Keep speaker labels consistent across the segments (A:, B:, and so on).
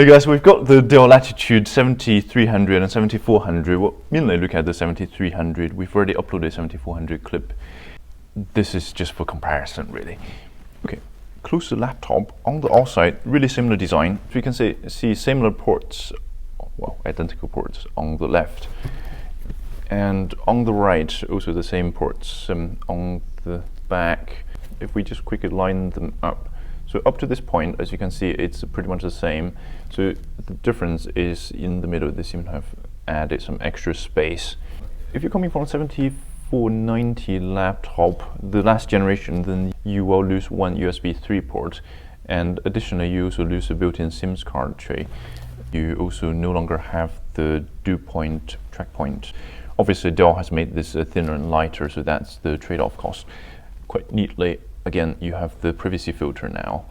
A: Hey guys, we've got the Dell Latitude 7300 and 7400. Well, mainly look at the 7300. We've already uploaded 7400 clip. This is just for comparison, really. Okay, close to the laptop. On the outside, really similar design. So you can see similar ports, well, identical ports on the left. And on the right, also the same ports on the back. If we just quickly line them up. So up to this point, as you can see, it's pretty much the same. So the difference is in the middle. They seem to have added some extra space. If you're coming from a 7490 laptop, the last generation, then you will lose one USB 3 port. And additionally, you also lose a built-in SIMs card tray. You also no longer have the dew point track point. Obviously, Dell has made this thinner and lighter, so that's the trade-off cost. Quite neatly, again, you have the privacy filter now.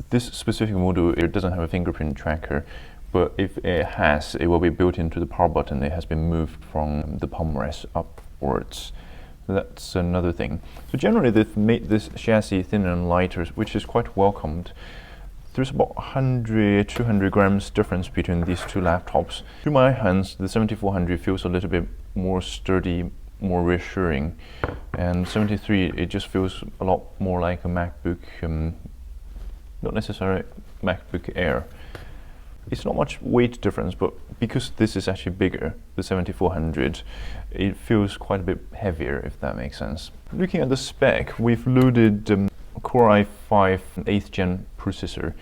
A: This specific model, it doesn't have a fingerprint tracker, but if it has, it will be built into the power button. It has been moved from the palm rest upwards. So that's another thing. So generally, they've made this chassis thinner and lighter, which is quite welcomed. There's about 100-200 grams difference between these two laptops. To my hands, the 7400 feels a little bit more sturdy, more reassuring, and 73 it just feels a lot more like a MacBook, not necessarily MacBook Air. It's not much weight difference, but because this is actually bigger, the 7400, it feels quite a bit heavier, if that makes sense. Looking at the spec, we've loaded Core i5 8th gen processor,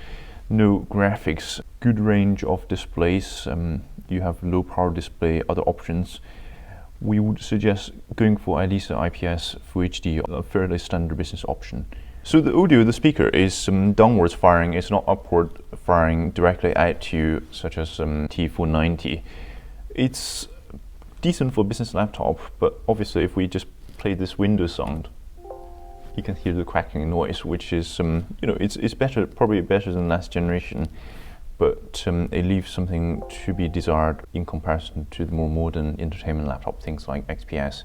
A: no graphics, good range of displays. You have low power display, other options. We would suggest going for at least an IPS Full HD, a fairly standard business option. So the audio, the speaker is downwards firing, it's not upward firing directly at you, such as T490. It's decent for a business laptop, but obviously if we just play this Windows sound, you can hear the cracking noise, which is, it's better, probably better than last generation. But it leaves something to be desired in comparison to the more modern entertainment laptop, things like XPS,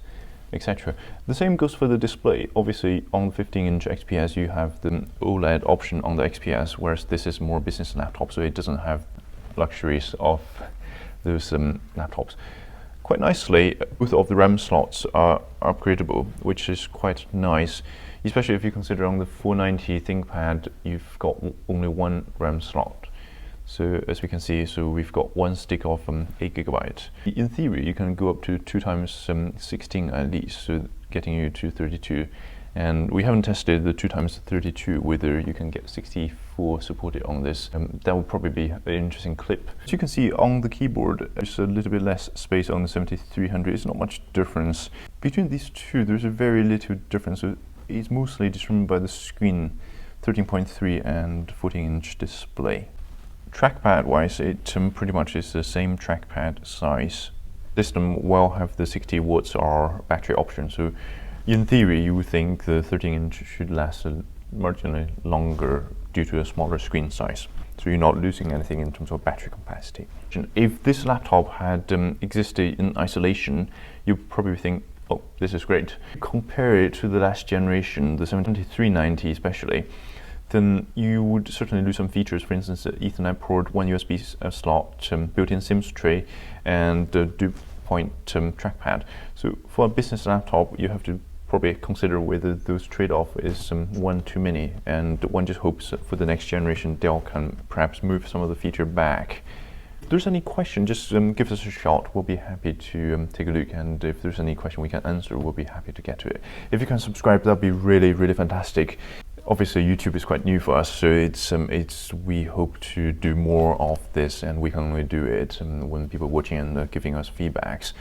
A: etc. The same goes for the display. Obviously, on the 15-inch XPS, you have the OLED option on the XPS, whereas this is more business laptop, so it doesn't have luxuries of those laptops. Quite nicely, both of the RAM slots are upgradable, which is quite nice, especially if you consider on the 490 ThinkPad, you've got only one RAM slot. So as we can see, so we've got one stick of 8GB. In theory, you can go up to 2 times 16 at least, so getting you to 32. And we haven't tested the 2 times 32, whether you can get 64 supported on this. That would probably be an interesting clip. As you can see on the keyboard, there's a little bit less space on the 7300. It's not much difference. Between these two, there's a very little difference. So it's mostly determined by the screen, 13.3 and 14-inch display. Trackpad wise, it pretty much is the same trackpad size. System will have the 60 watts hour battery option, so in theory you would think the 13-inch should last marginally longer due to a smaller screen size. So you're not losing anything in terms of battery capacity. If this laptop had existed in isolation, you'd probably think, oh, this is great. Compare it to the last generation, the 7390 especially, then you would certainly lose some features. For instance, the Ethernet port, one USB slot, built-in SIMs tray, and the dew point trackpad. So for a business laptop, you have to probably consider whether those trade-off is one too many, and one just hopes that for the next generation, Dell can perhaps move some of the feature back. If there's any question, just give us a shout. We'll be happy to take a look, and if there's any question we can answer, we'll be happy to get to it. If you can subscribe, that'd be really, really fantastic. Obviously, YouTube is quite new for us, so we hope to do more of this, and we can only do it when people are watching and giving us feedbacks.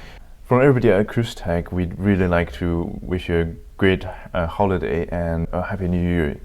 A: From everybody at Cruise Tech, we'd really like to wish you a great holiday and a Happy New Year.